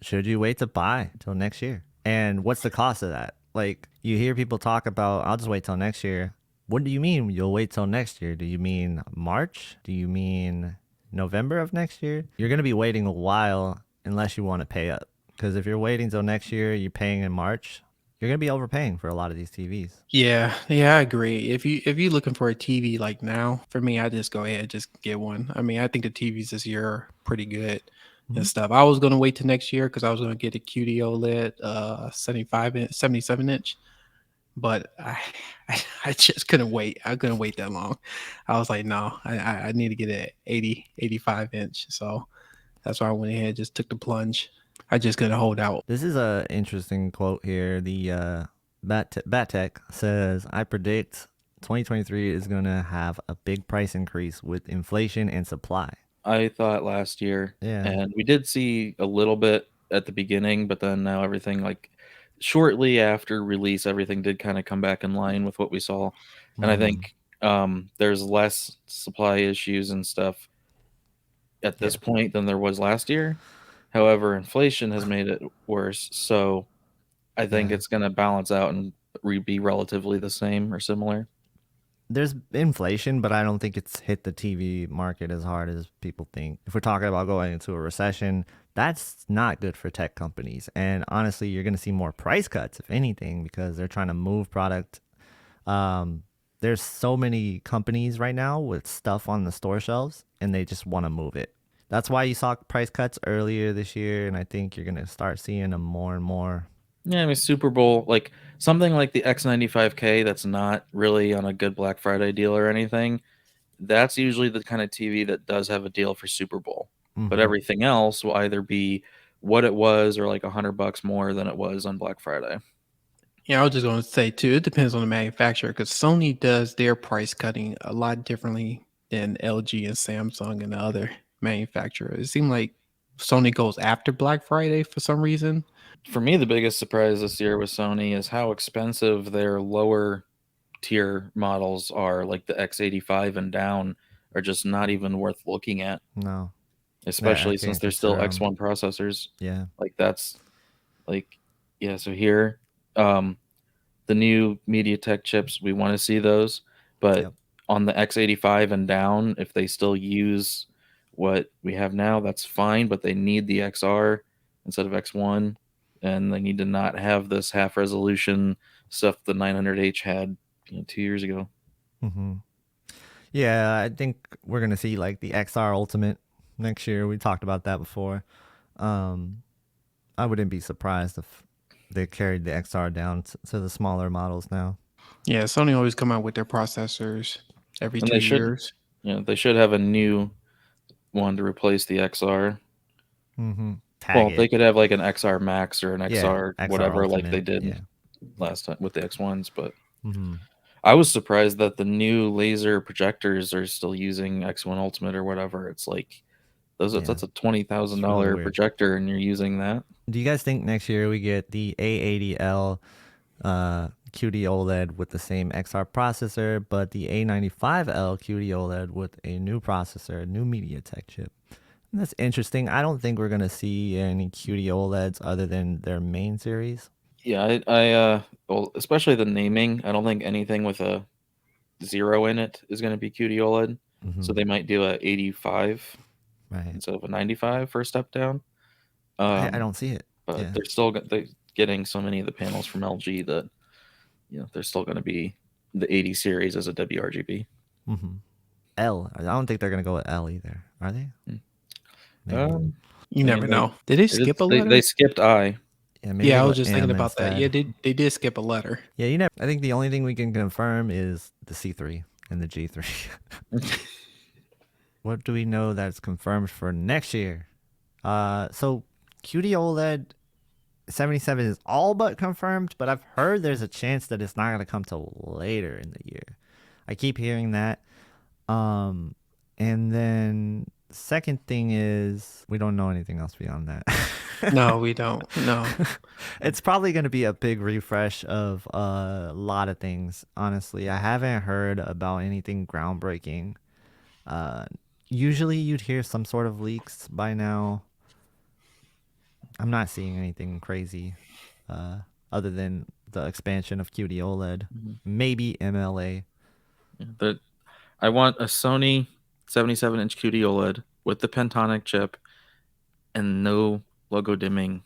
should you wait to buy till next year? And what's the cost of that? Like, you hear people talk about, I'll just wait till next year. What do you mean you'll wait till next year? Do you mean March? Do you mean November of next year? You're going to be waiting a while unless you want to pay up. Because if you're waiting till next year, you're paying in March, you're going to be overpaying for a lot of these TVs. Yeah, I agree. If you're looking for a TV like now, for me, I just go ahead and just get one. I mean, I think the TVs this year are pretty good and Mhm. stuff. I was gonna wait till next year because I was gonna get a QD OLED 75 inch, 77 inch, but I just couldn't wait. I couldn't wait that long. I was like, no, I need to get an 85 inch. So that's why I went ahead and just took the plunge. I just couldn't hold out. This is a interesting quote here. The Battech says, "I predict 2023 is going to have a big price increase with inflation and supply." I thought last year, Yeah. and we did see a little bit at the beginning, but then now everything like shortly after release, everything did kind of come back in line with what we saw, and I Mm-hmm. think there's less supply issues and stuff at Yeah. this point than there was last year. However, inflation has made it worse, so I think Yeah. it's going to balance out and be relatively the same or similar. There's inflation, but I don't think it's hit the TV market as hard as people think. If we're talking about going into a recession, that's not good for tech companies. And honestly, you're going to see more price cuts, if anything, because they're trying to move product. Um, there's so many companies right now with stuff on the store shelves, and they just want to move it. That's why you saw price cuts earlier this year, and I think you're going to start seeing them more and more. Yeah, I mean Super Bowl, like something like the X95K that's not really on a good Black Friday deal or anything. That's usually the kind of TV that does have a deal for Super Bowl. But Mm-hmm. everything else will either be what it was or like $100 more than it was on Black Friday. Yeah, I was just going to say too, it depends on the manufacturer because Sony does their price cutting a lot differently than LG and Samsung and the other manufacturers. It seemed like Sony goes after Black Friday for some reason. For me, the biggest surprise this year with Sony is how expensive their lower tier models are, like the X85 and down, are just not even worth looking at, No, I especially since can't they're still consider them. X1 processors. Yeah. Like that's like yeah, so here um the new MediaTek chips, we want to see those, but Yep. on the X85 and down, if they still use what we have now, that's fine, but they need the XR instead of X1, and they need to not have this half resolution stuff the 900H had 2 years ago. Mm-hmm. Yeah, I think we're gonna see like the XR Ultimate next year. We talked about that before. Um, I wouldn't be surprised if they carried the XR down to the smaller models now. Yeah, Sony always come out with their processors every And two they should, years. they should have a new one to replace the XR. Mm-hmm. Tag Well, they it. could have like an XR Max or an Yeah, XR XR whatever, like they Ultimate. did Yeah. last time with the X1s, but Mm-hmm. I was surprised that the new laser projectors are still using X1 Ultimate or whatever. It's like Yeah. that's a twenty thousand It's really dollar weird. projector, and you're using that. Do you guys think next year we get the A80L QD OLED with the same XR processor, but the A95L QD OLED with a new processor, a new MediaTek chip? And that's interesting. I don't think we're gonna see any QD OLEDs other than their main series. Yeah, well, especially the naming. I don't think anything with a zero in it is going to be QD OLED. So Mm-hmm. they might do a 85 Right. instead of a 95 for a step down. I Um, don't see it. but Yeah. they're getting so many of the panels from LG that they're still going to be the 80 series as a WRGB. Mm-hmm. L. I don't think they're gonna go with L either. Are they? Mm. Maybe. Um, You I mean never know. Did they skip a they letter? skipped I. Yeah, maybe they Yeah, I go was just thinking M about that. Yeah, instead. they did skip a letter. Yeah, you never. I think the only thing we can confirm is the C3 and the G3. What do we know that's confirmed for next year? So QD OLED 77 is all but confirmed, but I've heard there's a chance that it's not gonna come till later in the year. I keep hearing that. Um, and then second thing is we don't know anything else beyond that. No, we don't. No. It's probably going to be a big refresh of a lot of things. Honestly, I haven't heard about anything groundbreaking. Uh, Usually you'd hear some sort of leaks by now. I'm not seeing anything crazy other than the expansion of QD OLED. Maybe MLA. I want a Sony 77-inch QD OLED with the Pentonic chip and no logo dimming.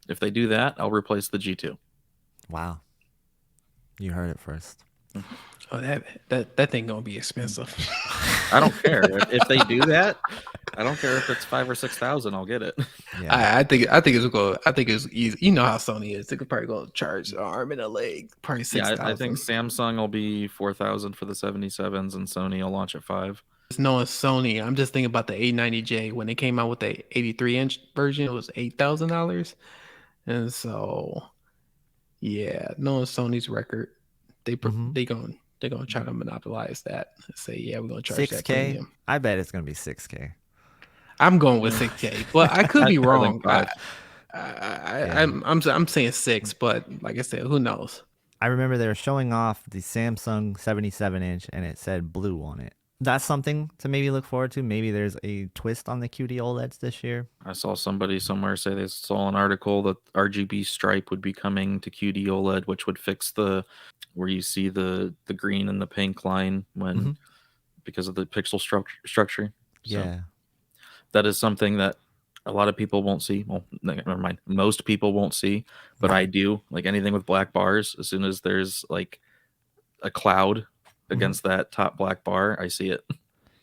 If they do that, I'll replace the G2. Wow. You heard it first. Oh, that thing gonna be expensive. I don't care if they do that. I don't care if it's $5,000 or $6,000. I'll get it. Yeah, I think it's easy. You know how Sony is. They could probably go charge an arm and a leg, probably $6,000. I think Samsung will be $4,000 for the 77s, and Sony will launch at $5,000. Knowing Sony, I'm just thinking about the A90J when they came out with the 83-inch version. It was $8,000, and so yeah, knowing Sony's record, they're gonna try to monopolize that. Say, yeah, we're gonna charge that 6K. premium. I bet it's gonna be 6K. I'm going with 6K, but I could be wrong. Five. I'm saying 6, but like I said, who knows? I remember they were showing off the Samsung 77-inch and it said blue on it. That's something to maybe look forward to. Maybe there's a twist on the QD OLEDs this year. I saw somebody somewhere say they saw an article that RGB stripe would be coming to QD OLED, which would fix where you see the green and the pink line when because of the pixel structure. So Yeah. that is something that a lot of people won't see. Well, never mind. Most people won't see, but I do. Like anything with black bars, as soon as there's like a cloud against that top black bar, I see it.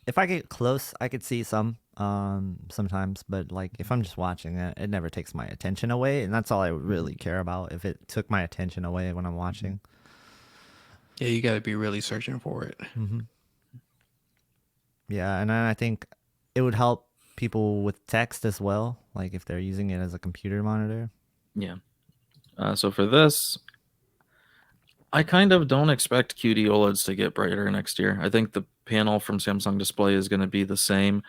If I get close, I could see some sometimes, but like if I'm just watching it, it never takes my attention away, and that's all I really care about. If it took my attention away when I'm watching. Yeah, you got to be really searching for it. Yeah, and I think it would help people with text as well, like if they're using it as a computer monitor. Yeah. So for this, I kind of don't expect QD OLEDs to get brighter next year. I think the panel from Samsung Display is going to be the same,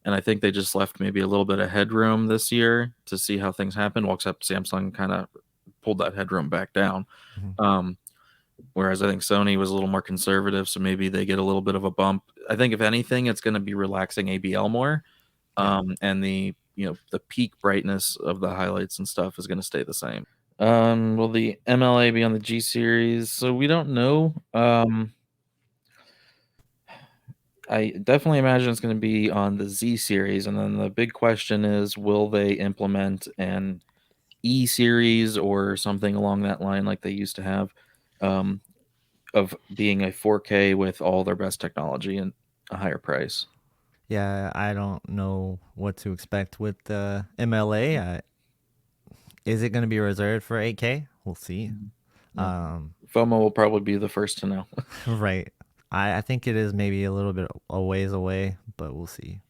and I think they just left maybe a little bit of headroom this year to see how things happen. Well, except Samsung kind of pulled that headroom back down. Whereas I think Sony was a little more conservative, so maybe they get a little bit of a bump. I think if anything, it's going to be relaxing ABL more, and the peak brightness of the highlights and stuff is going to stay the same. Will the MLA be on the G series? So we don't know. I definitely imagine it's going to be on the Z series, and then the big question is, will they implement an E series or something along that line like they used to have, of being a 4K with all their best technology and a higher price? Yeah, I don't know what to expect with the MLA. Is it going to be reserved for 8K? We'll see. FOMO will probably be the first to know. Right. I think it is maybe a little bit a ways away, but we'll see.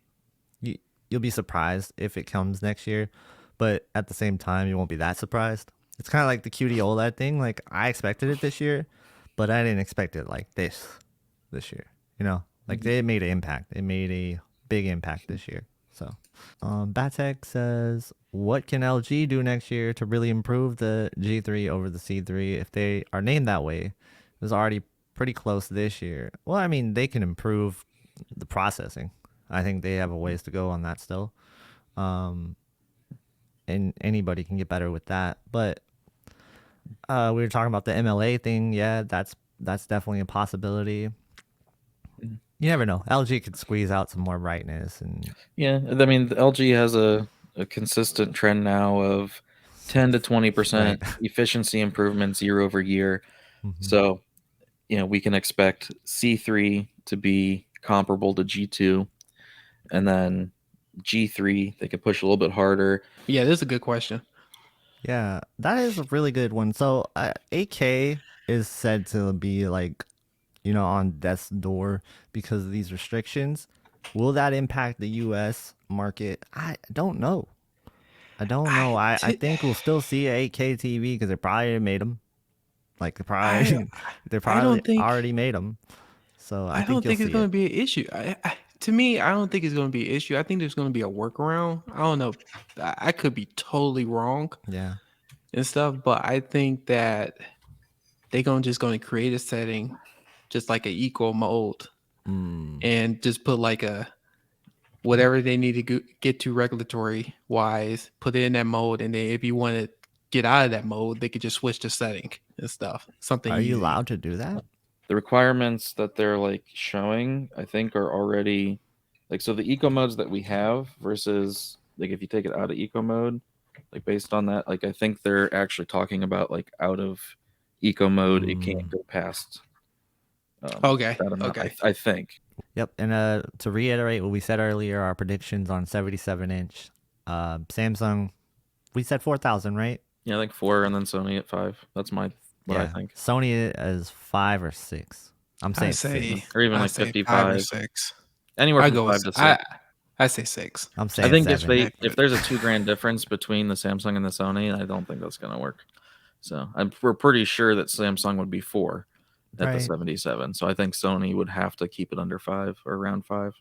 You'll be surprised if it comes next year, but at the same time, you won't be that surprised. It's kind of like the QD OLED thing. Like, I expected it this year, but I didn't expect it like this year. Like it made an impact. It made a big impact this year. So, Batek says, what can LG do next year to really improve the G3 over the C3 if they are named that way? It was already pretty close this year. Well, I mean, they can improve the processing. I think they have a ways to go on that still. And anybody can get better with that. But we were talking about the MLA thing. Yeah, that's definitely a possibility. You never know. LG could squeeze out some more brightness, and yeah, I mean, LG has a consistent trend now of 10 to 20% efficiency improvements year over year. So, we can expect C3 to be comparable to G2, and then G3 they could push a little bit harder. Yeah, this is a good question. Yeah, that is a really good one. So 8K is said to be like, on death's door because of these restrictions. Will that impact the U.S. market? I don't know. I think we'll still see an 8K TV because they probably made them. Like they probably already made them. So I don't think it's going to be. be an issue. To me, I don't think it's going to be an issue. I think there's going to be a workaround. I don't know. I could be totally wrong. Yeah. And stuff, but I think that they're going to create a setting, just like an equal mode, and just put like a whatever they need to get to regulatory wise, put it in that mode, and then if you want to get out of that mode, they could just switch the setting and stuff. Something Are you easy. allowed to do that? The requirements that they're like showing, I think, are already like, so the eco modes that we have versus like if you take it out of eco mode, like based on that, like I think they're actually talking about like out of eco mode, it can't go past Okay. that amount. Okay. I think. Yep. And to reiterate what we said earlier, our predictions on 77-inch Samsung, we said 4,000, right? Yeah, like 4, and then Sony at 5. That's what I think. Sony is 5 or 6. I'm saying I say, 6. Or even I like say 55. 5 or 6. Anywhere I from go 5 with, to 6. I say 6. I'm saying I think 7. if there's a $2,000 difference between the Samsung and the Sony, I don't think that's gonna work. So we're pretty sure that Samsung would be 4 at the 77. So I think Sony would have to keep it under 5 or around 5.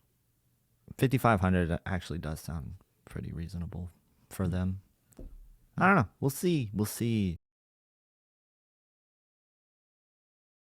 5,500 actually does sound pretty reasonable for them. I don't know. We'll see.